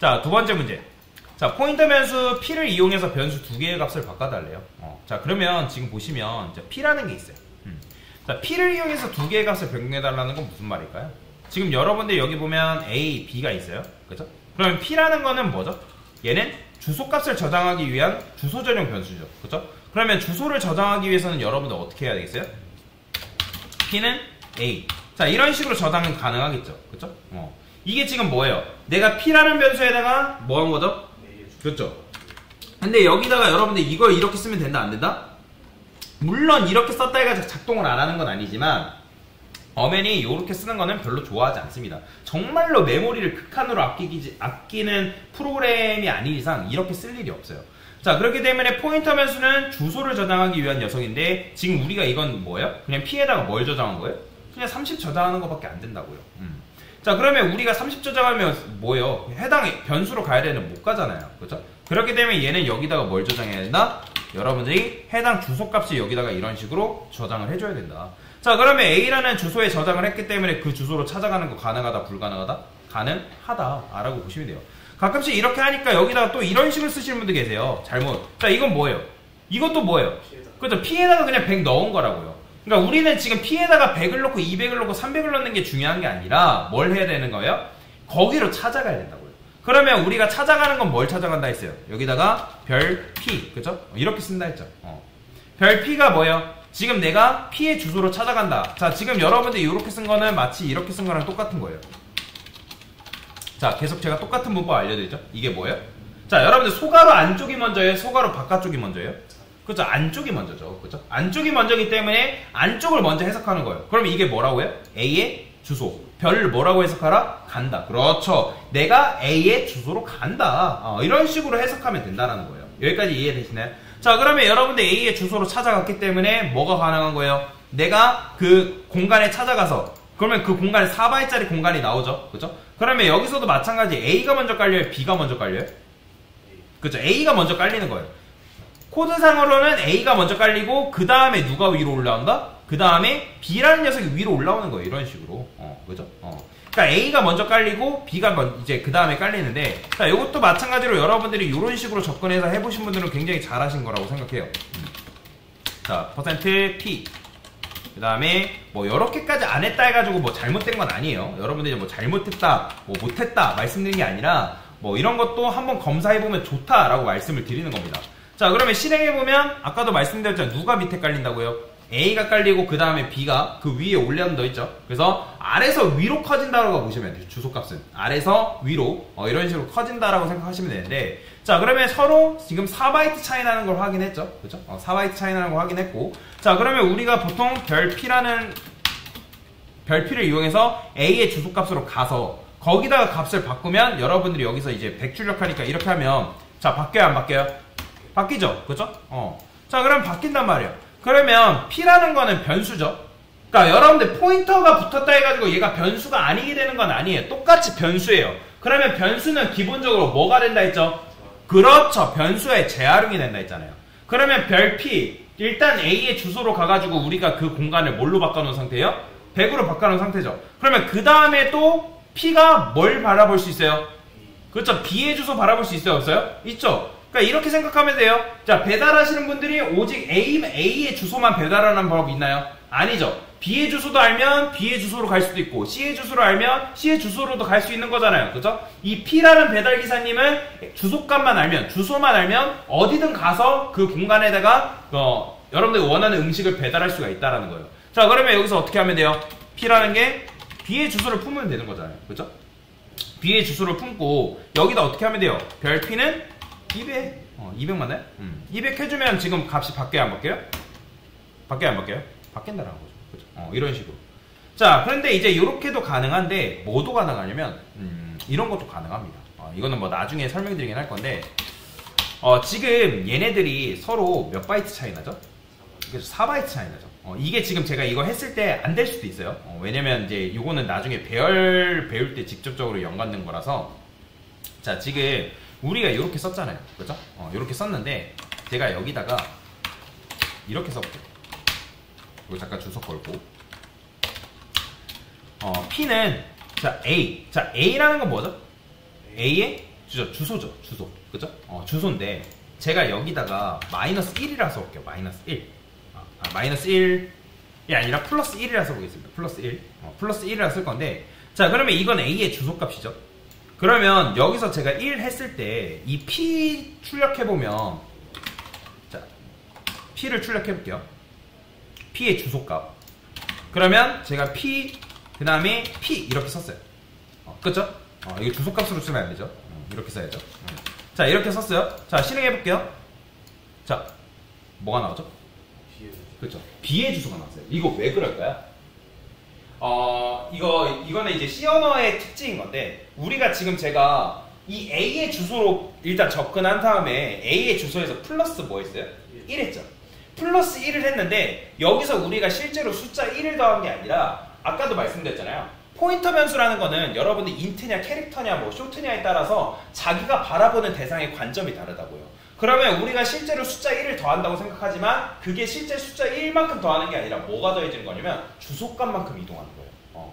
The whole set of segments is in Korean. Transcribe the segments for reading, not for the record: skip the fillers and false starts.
자, 두 번째 문제. 자, 포인터 변수 p를 이용해서 변수 두 개의 값을 바꿔달래요. 자, 그러면 지금 보시면 이제 p라는 게 있어요. 자, p를 이용해서 두 개의 값을 변경해달라는 건 무슨 말일까요? 지금 여러분들 여기 보면 a, b가 있어요. 그죠? 그러면 p라는 거는 뭐죠? 얘는 주소값을 저장하기 위한 주소 전용 변수죠. 그죠? 그러면 주소를 저장하기 위해서는 여러분들 어떻게 해야 되겠어요? p는 a. 자, 이런 식으로 저장은 가능하겠죠. 그죠? 이게 지금 뭐예요? 내가 p라는 변수에다가 뭐 한 거죠? 그렇죠? 근데 여기다가 여러분들 이걸 이렇게 쓰면 된다, 안 된다? 물론 이렇게 썼다 해가지고 작동을 안 하는 건 아니지만 엄연히 이렇게 쓰는 거는 별로 좋아하지 않습니다. 정말로 메모리를 극한으로 아끼는 프로그램이 아닌 이상 이렇게 쓸 일이 없어요. 자, 그렇기 때문에 포인터 변수는 주소를 저장하기 위한 녀석인데 지금 우리가 이건 뭐예요? 그냥 p에다가 뭘 저장한 거예요? 그냥 30 저장하는 것밖에 안 된다고요. 자, 그러면 우리가 30 저장하면 뭐예요? 해당 변수로 가야 되는 못 가잖아요. 그렇죠? 그렇기 때문에 얘는 여기다가 뭘 저장해야 된다? 여러분들이 해당 주소값을 여기다가 이런 식으로 저장을 해줘야 된다. 자, 그러면 A라는 주소에 저장을 했기 때문에 그 주소로 찾아가는 거 가능하다, 불가능하다? 가능하다 라고 보시면 돼요. 가끔씩 이렇게 하니까 여기다가 또 이런 식으로 쓰시는 분들 계세요. 잘못. 자, 이건 뭐예요? 이것도 뭐예요? 그렇죠? P에다가 그냥 100 넣은 거라고요. 그러니까 우리는 지금 P에다가 100을 넣고 200을 넣고 300을 넣는 게 중요한 게 아니라 뭘 해야 되는 거예요? 거기로 찾아가야 된다고요. 그러면 우리가 찾아가는 건 뭘 찾아간다 했어요? 여기다가 별 P, 그죠? 이렇게 쓴다 했죠. 별 P가 뭐예요? 지금 내가 P의 주소로 찾아간다. 자, 지금 여러분들이 이렇게 쓴 거는 마치 이렇게 쓴 거랑 똑같은 거예요. 자, 계속 제가 똑같은 문법 알려드리죠. 이게 뭐예요? 자, 여러분들 소가로 안쪽이 먼저예요? 소가로 바깥쪽이 먼저예요? 그죠? 안쪽이 먼저죠. 그죠? 안쪽이 먼저기 때문에 안쪽을 먼저 해석하는 거예요. 그럼 이게 뭐라고요? A의 주소. 별을 뭐라고 해석하라? 간다. 그렇죠. 내가 A의 주소로 간다. 이런 식으로 해석하면 된다는 거예요. 여기까지 이해되시나요? 자, 그러면 여러분들 A의 주소로 찾아갔기 때문에 뭐가 가능한 거예요? 내가 그 공간에 찾아가서 그러면 그 공간에 4바이트짜리 공간이 나오죠. 그죠? 그러면 여기서도 마찬가지 A가 먼저 깔려요? B가 먼저 깔려요? 그죠? A가 먼저 깔리는 거예요. 코드상으로는 A가 먼저 깔리고 그 다음에 누가 위로 올라온다? 그 다음에 B라는 녀석이 위로 올라오는 거예요. 이런 식으로. 그죠? 그러니까 A가 먼저 깔리고 B가 이제 그 다음에 깔리는데 자, 이것도 마찬가지로 여러분들이 이런 식으로 접근해서 해보신 분들은 굉장히 잘하신 거라고 생각해요. 자, %P 그 다음에 뭐 이렇게까지 안 했다 해가지고 뭐 잘못된 건 아니에요. 여러분들이 뭐 잘못했다, 뭐 못했다 말씀드리는 게 아니라 뭐 이런 것도 한번 검사해보면 좋다라고 말씀을 드리는 겁니다. 자, 그러면 실행해보면 아까도 말씀드렸잖아요. 누가 밑에 깔린다고요? A가 깔리고 그 다음에 B가 그 위에 올려놓은 거 있죠. 그래서 아래서 위로 커진다라고 보시면 돼요. 주소값은 아래서 위로 이런 식으로 커진다라고 생각하시면 되는데 자, 그러면 서로 지금 4바이트 차이 나는 걸 확인했죠. 그죠? 4바이트 차이 나는 걸 확인했고 자, 그러면 우리가 보통 별 P를 이용해서 A의 주소값으로 가서 거기다가 값을 바꾸면 여러분들이 여기서 이제 100 출력하니까 이렇게 하면 자, 바뀌어요 안 바뀌어요? 바뀌죠? 그죠? 자, 그럼 바뀐단 말이에요. 그러면 P라는 거는 변수죠. 그러니까 여러분들 포인터가 붙었다 해가지고 얘가 변수가 아니게 되는 건 아니에요. 똑같이 변수예요. 그러면 변수는 기본적으로 뭐가 된다 했죠? 그렇죠. 변수에 재활용이 된다 했잖아요. 그러면 별 P 일단 A의 주소로 가가지고 우리가 그 공간을 뭘로 바꿔놓은 상태예요? 100으로 바꿔놓은 상태죠. 그러면 그 다음에 또 P가 뭘 바라볼 수 있어요? 그렇죠. B의 주소 바라볼 수 있어요? 없어요? 있죠. 그러니까 이렇게 생각하면 돼요. 자, 배달하시는 분들이 오직 A의 주소만 배달하는 방법이 있나요? 아니죠. B의 주소도 알면 B의 주소로 갈 수도 있고 C의 주소를 알면 C의 주소로도 갈 수 있는 거잖아요. 그죠? 이 P라는 배달기사님은 주소값만 알면 주소만 알면 어디든 가서 그 공간에다가 여러분들이 원하는 음식을 배달할 수가 있다는 거예요. 자, 그러면 여기서 어떻게 하면 돼요? P라는 게 B의 주소를 품으면 되는 거잖아요. 그죠? B의 주소를 품고 여기다 어떻게 하면 돼요? 별 P는 200 200 맞나요? 200 해주면 지금 값이 바뀌어요 안 바뀌어요? 바뀌어요 안 바뀌어요? 바뀐다라는 거죠. 그죠? 이런 식으로. 자, 그런데 이제 이렇게도 가능한데 뭐도 가능하냐면 이런 것도 가능합니다. 이거는 뭐 나중에 설명드리긴 할 건데 지금 얘네들이 서로 몇 바이트 차이 나죠? 4바이트 차이 나죠. 이게 지금 제가 이거 했을 때 안 될 수도 있어요. 왜냐면 이제 이거는 나중에 배울 때 직접적으로 연관된 거라서 자, 지금 우리가 이렇게 썼잖아요. 그죠? 이렇게 썼는데 제가 여기다가 이렇게 써볼게요. 이거 잠깐 주소 걸고 P는 자 A. 자, A라는 건 뭐죠? A의 주소죠. 주소. 그죠? 주소인데 제가 여기다가 마이너스 1이라 써볼게요. 마이너스 1. 마이너스 1이 아니라 플러스 1이라 써보겠습니다. 플러스 1. 플러스 1이라 쓸 건데, 자, 그러면 이건 A의 주소값이죠. 그러면 여기서 제가 1 했을 때 이 P 출력해보면, 자, P를 출력해볼게요. P의 주소값. 그러면 제가 P, 그 다음에 P 이렇게 썼어요. 그쵸? 이거 주소값으로 쓰면 안 되죠. 이렇게 써야죠. 자, 이렇게 썼어요. 자, 실행해볼게요. 자, 뭐가 나오죠? 그렇죠. B의 주소가 나왔어요. 이거 왜 그럴까요? 이거는 이제 C 언어의 특징인 건데, 우리가 지금 제가 이 A의 주소로 일단 접근한 다음에 A의 주소에서 플러스 뭐 했어요? 1 했죠. 플러스 1을 했는데, 여기서 우리가 실제로 숫자 1을 더한 게 아니라, 아까도 말씀드렸잖아요. 포인터 변수라는 거는 여러분들 인트냐 캐릭터냐 뭐 쇼트냐에 따라서 자기가 바라보는 대상의 관점이 다르다고요. 그러면 우리가 실제로 숫자 1을 더한다고 생각하지만 그게 실제 숫자 1만큼 더하는 게 아니라 뭐가 더해지는 거냐면 주소값만큼 이동하는 거예요.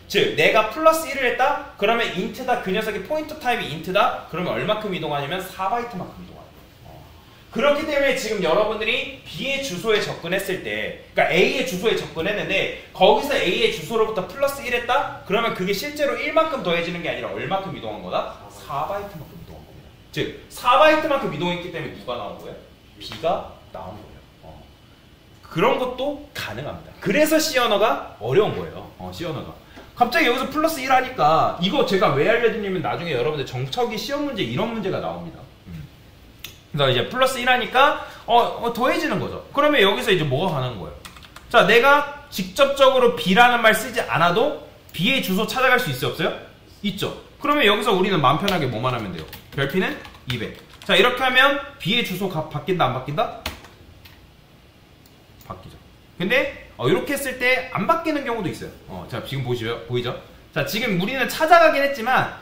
즉 내가 플러스 1을 했다? 그러면 인트다. 그 녀석의 포인터 타입이 인트다? 그러면 얼마큼 이동하냐면 4바이트만큼 이동하는 거예요. 그렇기 때문에 지금 여러분들이 B의 주소에 접근했을 때, 그러니까 A의 주소에 접근했는데 거기서 A의 주소로부터 플러스 1 했다? 그러면 그게 실제로 1만큼 더해지는 게 아니라 얼마큼 이동한 거다? 4바이트만큼 이동한 겁니다. 즉 4바이트만큼 이동했기 때문에 누가 나온 거예요? B가 나온 거예요. 그런 것도 가능합니다. 그래서 C 언어가 어려운 거예요. C 언어가. 갑자기 여기서 플러스 1 하니까 이거 제가 왜 알려드리냐면 나중에 여러분들 정척이 시험 문제 이런 문제가 나옵니다. 그래서 이제 플러스 1 하니까 더해지는 거죠. 그러면 여기서 이제 뭐가 가는 거예요? 자, 내가 직접적으로 B라는 말 쓰지 않아도 B의 주소 찾아갈 수 있어요? 없어요? 있죠. 그러면 여기서 우리는 마음 편하게 뭐만 하면 돼요? 별P는 200. 자, 이렇게 하면 B의 주소 값 바뀐다 안 바뀐다? 바뀌죠. 근데 이렇게 했을 때 안 바뀌는 경우도 있어요. 자, 지금 보이죠? 자, 지금 우리는 찾아가긴 했지만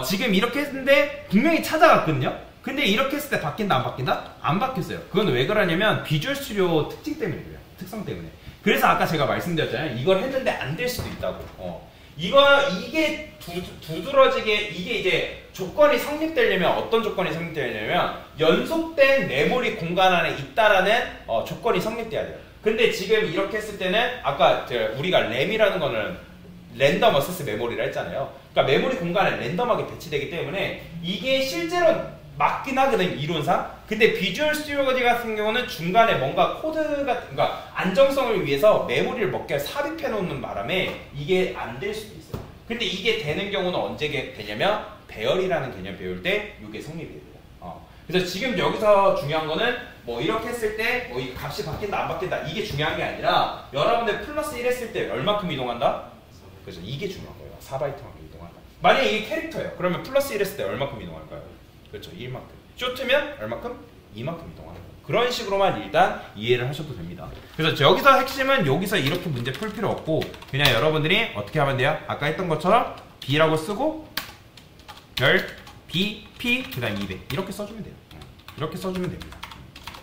지금 이렇게 했는데 분명히 찾아갔거든요. 근데 이렇게 했을 때 바뀐다 안 바뀐다? 안 바뀌었어요. 그건 왜 그러냐면 비주얼 스튜디오 특징 때문에 그래요. 특성 때문에. 그래서 아까 제가 말씀드렸잖아요. 이걸 했는데 안 될 수도 있다고. 이게 두드러지게 이게 이제 조건이 성립되려면 어떤 조건이 성립되려면 연속된 메모리 공간 안에 있다라는 조건이 성립돼야 돼요. 근데 지금 이렇게 했을 때는 아까 우리가 램이라는 거는 랜덤 어세스 메모리라 했잖아요. 그러니까 메모리 공간에 랜덤하게 배치되기 때문에 이게 실제로 맞긴 하거든, 이론상. 근데 비주얼 스튜디오 같은 경우는 중간에 뭔가 코드가, 그러니까 안정성을 위해서 메모리를 몇 개 삽입해 놓는 바람에 이게 안 될 수도 있어요. 근데 이게 되는 경우는 언제 되냐면 배열이라는 개념 배울 때 이게 성립이 돼요. 그래서 지금 여기서 중요한 거는 뭐 이렇게 했을 때 뭐 이 값이 바뀐다 안 바뀐다 이게 중요한 게 아니라 여러분들 플러스 1 했을 때 얼마큼 이동한다? 그래서 이게 중요한 거예요. 4바이트만큼 이동한다. 만약에 이게 캐릭터예요. 그러면 플러스 1 했을 때 얼마큼 이동할까요? 그렇죠. 1만큼. 쇼트면 얼마큼? 2만큼 이동하는 거예요. 그런 식으로만 일단 이해를 하셔도 됩니다. 그래서 여기서 핵심은 여기서 이렇게 문제 풀 필요 없고 그냥 여러분들이 어떻게 하면 돼요? 아까 했던 것처럼 B라고 쓰고 별, B, P, 그 다음 200 이렇게 써주면 돼요. 이렇게 써주면 됩니다.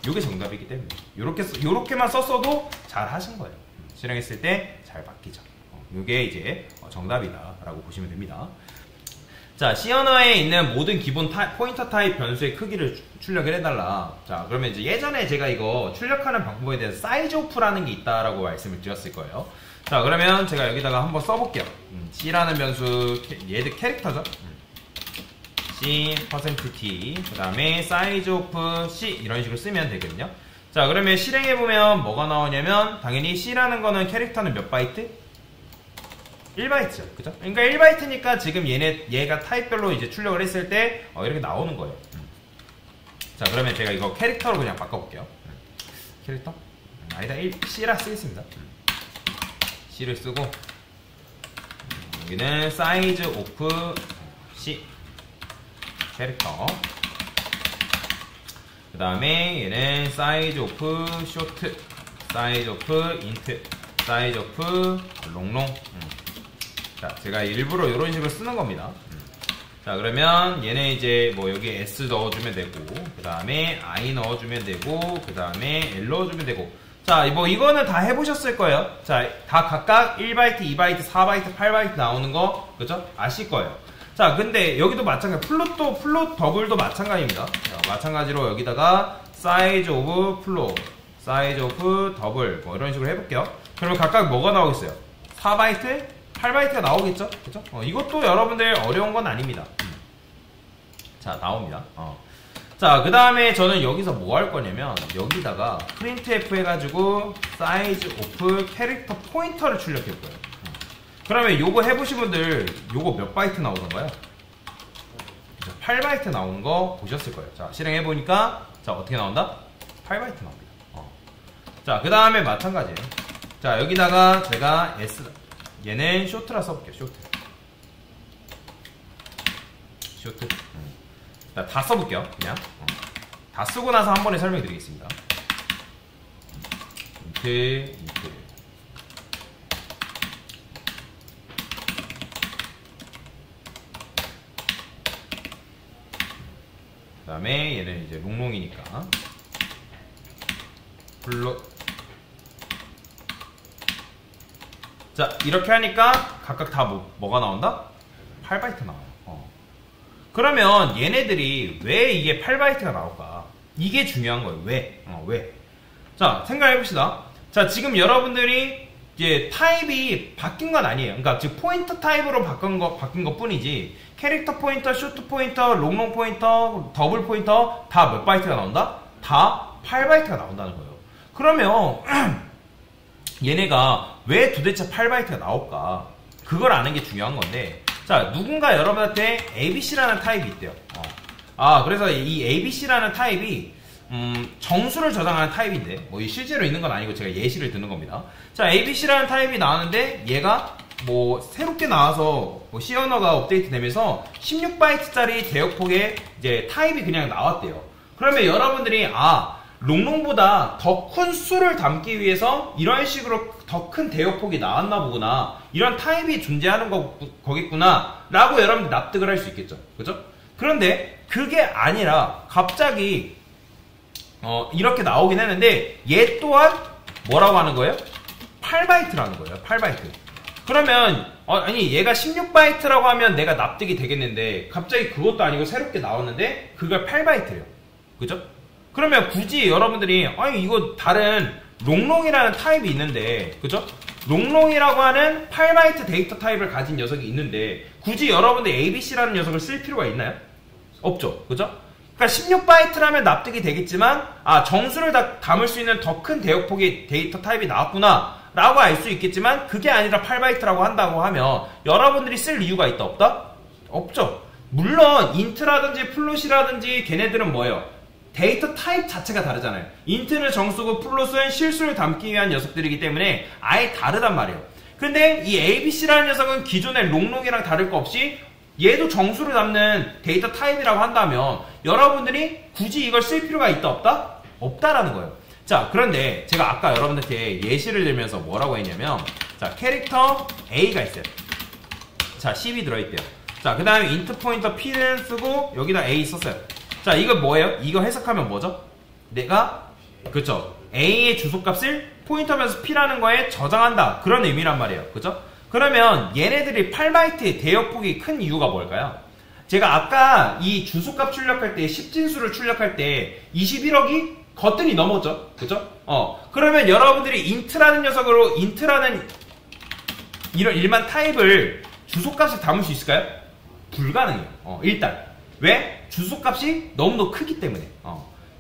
이게 정답이기 때문에 요렇게만 썼어도 잘 하신 거예요. 실행했을 때 잘 바뀌죠. 이게 이제 정답이다 라고 보시면 됩니다. 자, C 언어에 있는 모든 기본 포인터 타입 변수의 크기를 출력을 해달라. 자, 그러면 이제 예전에 제가 이거 출력하는 방법에 대해서 사이즈 오프라는 게 있다라고 말씀을 드렸을 거예요. 자, 그러면 제가 여기다가 한번 써볼게요. C라는 변수, 얘들 캐릭터죠. C, %t, 그 다음에 사이즈 오프 C 이런 식으로 쓰면 되거든요. 자, 그러면 실행해보면 뭐가 나오냐면 당연히 C라는 거는 캐릭터는 몇 바이트? 1바이트죠. 그죠? 그러니까 1바이트니까 지금 얘가 타입별로 이제 출력을 했을 때 이렇게 나오는 거예요. 자, 그러면 제가 이거 캐릭터로 그냥 바꿔볼게요. 캐릭터? 아니다, C라 쓰겠습니다. C를 쓰고 여기는 사이즈 오프 C 캐릭터 그 다음에 얘는 사이즈 오프 쇼트 사이즈 오프 인트 사이즈 오프 롱롱 자, 제가 일부러 이런 식으로 쓰는 겁니다. 자, 그러면 얘는 이제 뭐 여기 S 넣어주면 되고 그 다음에 I 넣어주면 되고 그 다음에 L 넣어주면 되고 자, 뭐 이거는 다 해보셨을 거예요. 자, 다 각각 1바이트, 2바이트, 4바이트, 8바이트 나오는 거 그죠? 아실 거예요. 자, 근데 여기도 마찬가지. 플롯 더블도 마찬가지입니다. 자, 마찬가지로 여기다가 사이즈 오브 플롯, 사이즈 오브 더블 뭐 이런 식으로 해볼게요. 그러면 각각 뭐가 나오겠어요? 4바이트, 8바이트가 나오겠죠? 그쵸? 이것도 여러분들 어려운 건 아닙니다. 자, 나옵니다. 자, 그 다음에 저는 여기서 뭐 할 거냐면 여기다가 printf 해가지고 사이즈 오프 캐릭터 포인터를 출력해 볼 거예요. 그러면 요거 해보신 분들 요거 몇 바이트 나오던가요? 8바이트 나오는 거 보셨을 거예요. 자, 실행해보니까 자, 어떻게 나온다? 8바이트 나옵니다. 자, 그 다음에 마찬가지예요. 자, 여기다가 제가 얘는 쇼트라 써볼게요. 쇼트. 자, 다 써볼게요. 그냥 다 쓰고 나서 한 번에 설명드리겠습니다. 인트 그 다음에 얘는 이제 롱롱이니까 플롯. 자, 이렇게 하니까 각각 다 뭐가 나온다? 8바이트 나와요. 그러면 얘네들이 왜 이게 8바이트가 나올까? 이게 중요한 거예요. 왜? 자, 생각해봅시다. 자, 지금 여러분들이 이제 타입이 바뀐 건 아니에요. 그러니까 즉 포인터 타입으로 바뀐 것 뿐이지 캐릭터 포인터, 쇼트 포인터, 롱롱 포인터, 더블 포인터 다 몇 바이트가 나온다? 다 8바이트가 나온다는 거예요. 그러면 얘네가 왜 도대체 8바이트가 나올까? 그걸 아는 게 중요한 건데, 자, 누군가 여러분한테 ABC라는 타입이 있대요. 그래서 이 ABC라는 타입이 정수를 저장하는 타입인데, 뭐 실제로 있는 건 아니고 제가 예시를 드는 겁니다. 자, ABC라는 타입이 나왔는데 얘가 뭐 새롭게 나와서 뭐 C 언어가 업데이트 되면서 16바이트짜리 대역폭의 이제 타입이 그냥 나왔대요. 그러면 여러분들이 롱롱보다 더 큰 수를 담기 위해서 이런 식으로 더 큰 대역폭이 나왔나 보구나, 이런 타입이 존재하는 거겠구나 라고 여러분들 납득을 할 수 있겠죠. 그죠? 그런데 그게 아니라 갑자기 이렇게 나오긴 했는데 얘 또한 뭐라고 하는 거예요? 8바이트라는 거예요. 8바이트. 그러면 아니 얘가 16바이트라고 하면 내가 납득이 되겠는데 갑자기 그것도 아니고 새롭게 나왔는데 그걸 8바이트래요. 그죠? 그러면 굳이 여러분들이 아니 이거 다른 롱롱이라는 타입이 있는데, 그죠? 롱롱이라고 하는 8바이트 데이터 타입을 가진 녀석이 있는데 굳이 여러분들 ABC라는 녀석을 쓸 필요가 있나요? 없죠. 그죠? 그러니까 16바이트라면 납득이 되겠지만 정수를 담을 수 있는 더 큰 대역폭의 데이터 타입이 나왔구나 라고 알 수 있겠지만 그게 아니라 8바이트라고 한다고 하면 여러분들이 쓸 이유가 있다 없다? 없죠. 물론 인트라든지 플롯이라든지 걔네들은 뭐예요? 데이터 타입 자체가 다르잖아요. 인트는 정수고 플롯은 실수를 담기 위한 녀석들이기 때문에 아예 다르단 말이에요. 근데 이 ABC라는 녀석은 기존의 롱롱이랑 다를 거 없이 얘도 정수를 담는 데이터 타입이라고 한다면 여러분들이 굳이 이걸 쓸 필요가 있다 없다? 없다라는 거예요. 자, 그런데 제가 아까 여러분들께 예시를 들면서 뭐라고 했냐면, 자, 캐릭터 A가 있어요. 자, 10이 들어있대요. 자, 그 다음에 인트 포인터 P를 쓰고 여기다 A 썼어요. 자, 이거 뭐예요? 이거 해석하면 뭐죠? 내가 그쵸, A의 주소값을 포인터면서 P라는 거에 저장한다, 그런 의미란 말이에요. 그죠? 그러면 얘네들이 8바이트의 대역폭이 큰 이유가 뭘까요? 제가 아까 이 주소값 출력할 때 10진수를 출력할 때 21억이 거뜬히 넘었죠. 그죠? 그러면 여러분들이 인트라는 녀석으로 인트라는 이런 일반 타입을 주소값을 담을 수 있을까요? 불가능해요. 일단 왜? 주소값이 너무너무 크기 때문에.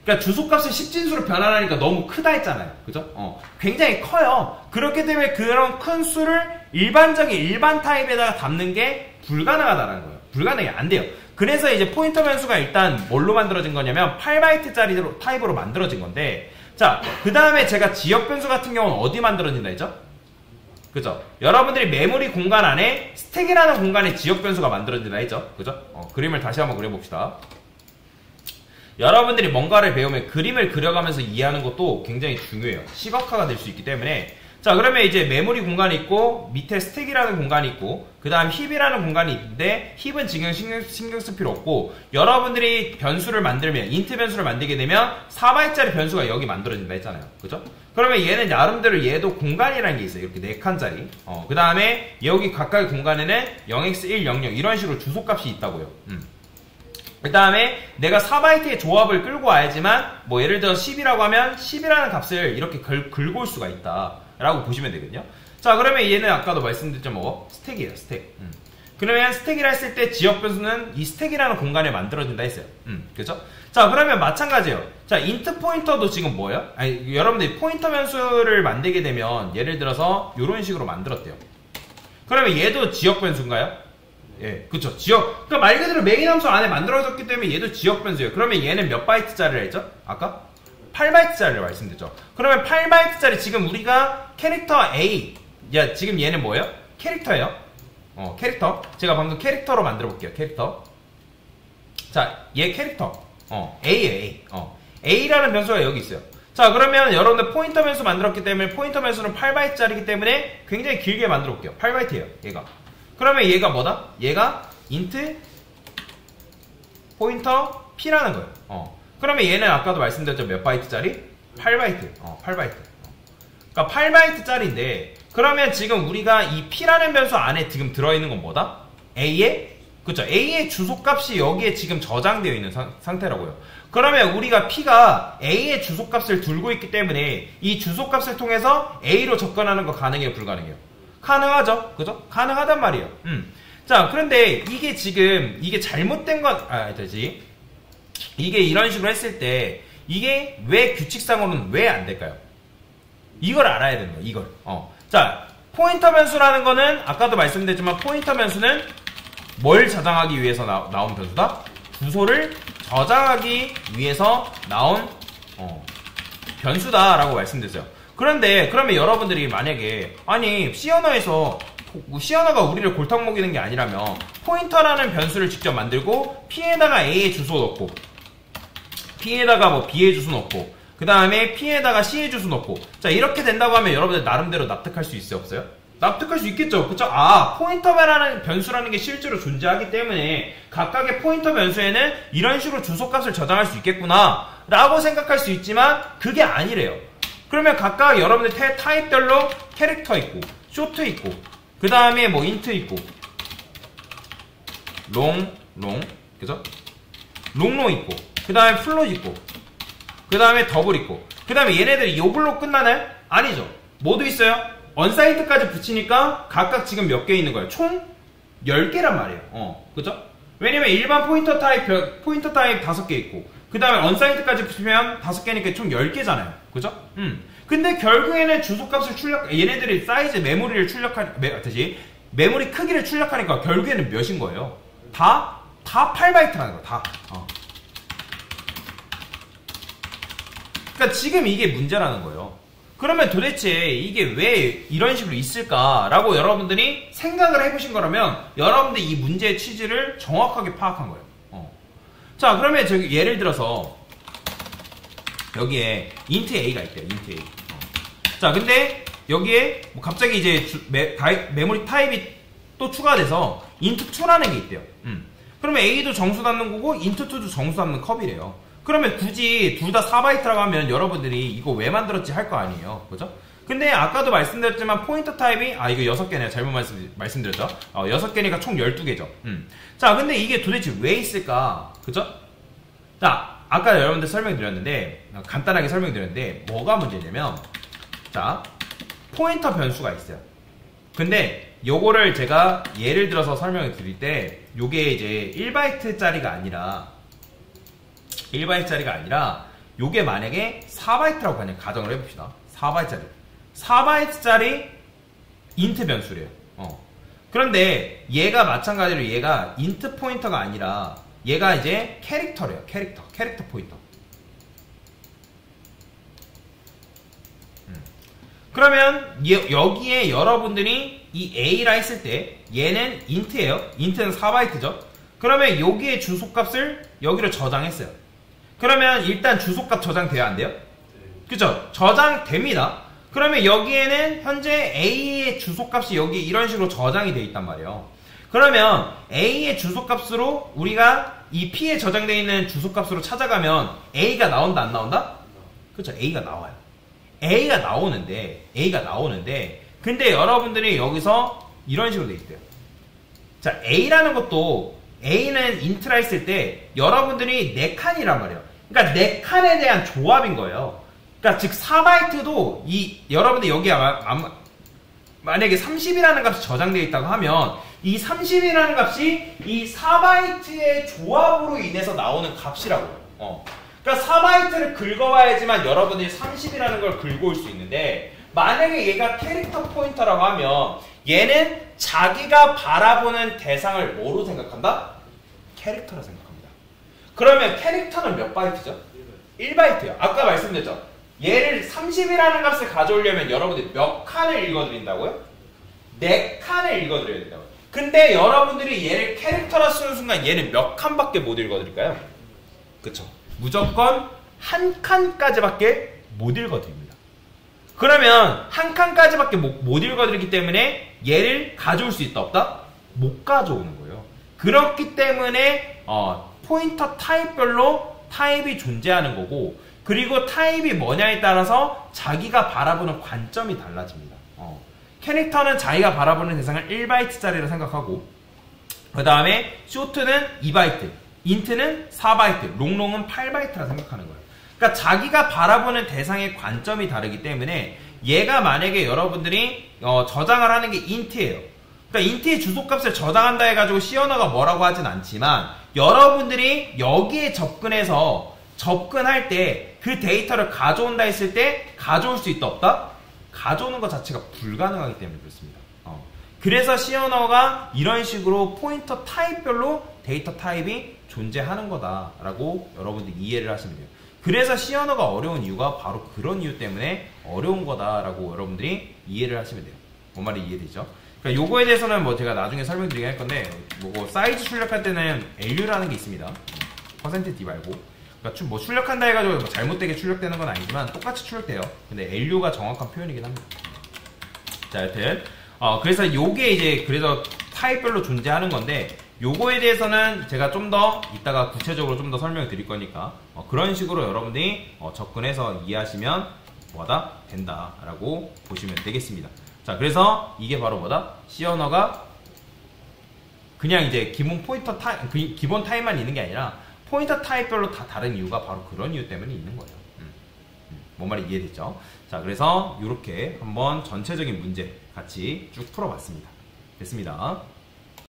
그러니까 주소값을 10진수로 변환하니까 너무 크다 했잖아요. 그죠? 굉장히 커요. 그렇기 때문에 그런 큰 수를 일반적인 일반 타입에다가 담는 게 불가능하다는 거예요. 불가능해. 안 돼요. 그래서 이제 포인터 변수가 일단 뭘로 만들어진 거냐면 8바이트짜리 타입으로 만들어진 건데, 자, 그 다음에 제가 지역 변수 같은 경우는 어디 만들어진다 했죠? 그죠? 여러분들이 메모리 공간 안에 스택이라는 공간에 지역 변수가 만들어진다 했죠? 그죠? 그림을 다시 한번 그려봅시다. 여러분들이 뭔가를 배우면 그림을 그려가면서 이해하는 것도 굉장히 중요해요. 시각화가 될 수 있기 때문에. 자, 그러면 이제 메모리 공간이 있고 밑에 스택이라는 공간이 있고 그 다음 힙이라는 공간이 있는데 힙은 지금 신경 쓸 필요 없고 여러분들이 변수를 만들면 인트 변수를 만들게 되면 4바이트짜리 변수가 여기 만들어진다 했잖아요. 그죠? 그러면 얘는 나름대로 얘도 공간이라는 게 있어요. 이렇게 4칸짜리. 그 다음에 여기 각각의 공간에는 0x1, 00 이런 식으로 주소값이 있다고요. 그 다음에 내가 4바이트의 조합을 끌고 와야지만 뭐 예를 들어 10이라고 하면 10이라는 값을 이렇게 긁고 올 수가 있다 라고 보시면 되거든요. 자, 그러면 얘는 아까도 말씀드렸죠, 뭐 스택이에요, 스택. 그러면 스택이라 했을 때 지역 변수는 이 스택이라는 공간에 만들어진다 했어요. 그죠? 자, 그러면 마찬가지예요. 자, 인트 포인터도 지금 뭐예요? 아니, 여러분들이 포인터 변수를 만들게 되면 예를 들어서 이런 식으로 만들었대요. 그러면 얘도 지역 변수인가요? 예, 그쵸. 지역. 그러니까 말 그대로 메인 함수 안에 만들어졌기 때문에 얘도 지역 변수예요. 그러면 얘는 몇 바이트짜리를 했죠? 아까? 8바이트짜리를 말씀드렸죠. 그러면 8바이트짜리 지금 우리가 캐릭터 A. 야, 지금 얘는 뭐예요? 캐릭터예요. 캐릭터. 제가 방금 캐릭터로 만들어 볼게요. 캐릭터. 자, 얘 캐릭터. A예요, A. A라는 변수가 여기 있어요. 자, 그러면 여러분들 포인터 변수 만들었기 때문에 포인터 변수는 8바이트짜리이기 때문에 굉장히 길게 만들어 볼게요. 8바이트예요, 얘가. 그러면 얘가 뭐다? 얘가 int 포인터 P라는 거예요. 그러면 얘는 아까도 말씀드렸죠. 몇 바이트짜리? 8바이트. 8바이트. 그러니까 8바이트짜리인데 그러면 지금 우리가 이 P라는 변수 안에 지금 들어있는 건 뭐다? A의 그쵸? A의 주소값이 여기에 지금 저장되어 있는 상태라고요. 그러면 우리가 P가 A의 주소값을 들고 있기 때문에 이 주소값을 통해서 A로 접근하는 거 가능해요? 불가능해요? 가능하죠. 그죠? 가능하단 말이에요. 자, 그런데 이게 지금 이게 잘못된 건 되지. 이게 이런 식으로 했을 때 이게 왜 규칙상으로는 왜 안 될까요? 이걸 알아야 되는 거예요. 이걸. 자, 포인터 변수라는 거는 아까도 말씀드렸지만 포인터 변수는 뭘 저장하기 위해서 나온 변수다? 주소를 저장하기 위해서 나온 변수다라고 말씀드렸어요. 그런데 그러면 여러분들이 만약에 아니 C 언어에서 C 언어가 우리를 골탕 먹이는 게 아니라면 포인터라는 변수를 직접 만들고 P에다가 A의 주소 넣고 P에다가 뭐 B의 주소 넣고 그 다음에 P에다가 C의 주소 넣고 자 이렇게 된다고 하면 여러분들 나름대로 납득할 수 있어요? 없어요? 납득할 수 있겠죠. 그쵸? 아, 포인터라는 변수라는 게 실제로 존재하기 때문에 각각의 포인터 변수에는 이런 식으로 주소값을 저장할 수 있겠구나 라고 생각할 수 있지만 그게 아니래요. 그러면 각각 여러분들 타입별로 캐릭터 있고 쇼트 있고 그 다음에 뭐 인트 있고 롱 그죠? 롱 있고 그 다음에 플롯 있고 그 다음에 더블 있고 그 다음에 얘네들이 요글로 끝나나요? 아니죠. 뭐도 있어요? 언사이트까지 붙이니까 각각 지금 몇 개 있는 거예요? 총 10개란 말이에요. 그죠? 왜냐면 일반 포인터 타입 5개 있고 그 다음에 언사이트까지 붙이면 5개니까 총 10개잖아요. 그죠? 근데 결국에는 주소값을 얘네들이 사이즈 메모리를 메모리 크기를 출력하니까 결국에는 몇인 거예요? 다 8바이트라는 거야. 다. 그러니까 지금 이게 문제라는 거예요. 그러면 도대체 이게 왜 이런 식으로 있을까라고 여러분들이 생각을 해보신 거라면 여러분들이 이 문제의 취지를 정확하게 파악한 거예요. 자, 그러면 저기 예를 들어서 여기에 int a가 있대요. int a. 자, 근데 여기에 뭐 갑자기 이제 메모리 타입이 또 추가돼서 int2라는 게 있대요. 그러면 a도 정수 담는 거고 int2도 정수 담는 컵이래요. 그러면 굳이 둘 다 4바이트라고 하면 여러분들이 이거 왜 만들었지 할 거 아니에요. 그죠? 근데 아까도 말씀드렸지만 포인터 타입이 이거 6개네요. 잘못 말씀드렸죠? 6개니까 총 12개죠. 자, 근데 이게 도대체 왜 있을까? 그죠? 자, 아까 여러분들 설명드렸는데 간단하게 설명드렸는데 뭐가 문제냐면 자, 포인터 변수가 있어요. 근데 요거를 제가 예를 들어서 설명을 드릴 때 요게 이제 1바이트짜리가 아니라 요게 만약에 4바이트라고 그냥 가정을 해봅시다. 4바이트짜리 int 변수래요. 그런데 얘가 마찬가지로 얘가 int 포인터가 아니라 얘가 이제 캐릭터래요. 캐릭터 포인터. 그러면 여기에 여러분들이 이 A라 했을 때 얘는 int예요. int는 4바이트죠. 그러면 여기에 주소값을 여기로 저장했어요. 그러면 일단 주소값 저장돼야 안 돼요? 그죠? 저장됩니다. 그러면 여기에는 현재 A의 주소값이 여기 이런 식으로 저장이 되어 있단 말이에요. 그러면 A의 주소값으로 우리가 이 P에 저장되어 있는 주소값으로 찾아가면 A가 나온다 안 나온다? 그렇죠. A가 나와요. A가 나오는데 근데 여러분들이 여기서 이런 식으로 되어 있대요. 자, A라는 것도 A는 인트라 했을 때 여러분들이 4칸이란 말이에요. 그러니까 4칸에 대한 조합인 거예요. 그러니까 즉 4바이트도 여러분들 여기에 만약에 30이라는 값이 저장되어 있다고 하면 이 30이라는 값이 이 4바이트의 조합으로 인해서 나오는 값이라고요. 그러니까 4바이트를 긁어와야지만 여러분들이 30이라는 걸 긁어올 수 있는데 만약에 얘가 캐릭터 포인터라고 하면 얘는 자기가 바라보는 대상을 뭐로 생각한다? 캐릭터로 생각합니다. 그러면 캐릭터는 몇 바이트죠? 1바이트요. 아까 말씀드렸죠? 얘를 30이라는 값을 가져오려면 여러분들이 몇 칸을 읽어드린다고요? 4칸을 읽어드려야 된다고요. 근데 여러분들이 얘를 캐릭터라 쓰는 순간 얘는 몇 칸밖에 못 읽어드릴까요? 그쵸? 무조건 한 칸까지밖에 못 읽어드립니다. 그러면 한 칸까지밖에 못 읽어드리기 때문에 얘를 가져올 수 있다 없다? 못 가져오는 거예요. 그렇기 때문에 포인터 타입별로 타입이 존재하는 거고 그리고 타입이 뭐냐에 따라서 자기가 바라보는 관점이 달라집니다. 캐릭터는 자기가 바라보는 대상을 1바이트짜리로 생각하고 그 다음에 쇼트는 2바이트, 인트는 4바이트, 롱롱은 8바이트라 생각하는 거예요. 그러니까 자기가 바라보는 대상의 관점이 다르기 때문에 얘가 만약에 여러분들이 저장을 하는 게 인트예요. 그러니까 인트의 주소값을 저장한다 해가지고 시언어가 뭐라고 하진 않지만 여러분들이 여기에 접근할 때 그 데이터를 가져온다 했을 때 가져올 수 있다 없다? 가져오는 것 자체가 불가능하기 때문에 그렇습니다. 그래서 시언어가 이런 식으로 포인터 타입별로 데이터 타입이 존재하는 거다라고 여러분들이 이해를 하시면 돼요. 그래서 시언어가 어려운 이유가 바로 그런 이유 때문에 어려운 거다라고 여러분들이 이해를 하시면 돼요. 뭔 말이 이해되죠? 그러니까 요거에 대해서는 뭐 제가 나중에 설명드리긴 할 건데 뭐 사이즈 출력할 때는 LU라는 게 있습니다. %D 말고. 그러니까 뭐 출력한다 해가지고 뭐 잘못되게 출력되는 건 아니지만 똑같이 출력돼요. 근데 LU가 정확한 표현이긴 합니다. 자, 여튼 그래서 요게 이제 그래서 타입별로 존재하는 건데 요거에 대해서는 제가 좀 더 이따가 구체적으로 좀 더 설명을 드릴 거니까 그런 식으로 여러분들이 접근해서 이해하시면 뭐다? 된다라고 보시면 되겠습니다. 자, 그래서 이게 바로 뭐다? 시언어가 그냥 이제 기본 포인터 기본 타입만 있는 게 아니라 포인터 타입별로 다 다른 이유가 바로 그런 이유 때문에 있는 거예요. 뭔 말이 이해됐죠? 자, 그래서 이렇게 한번 전체적인 문제 같이 쭉 풀어봤습니다. 됐습니다.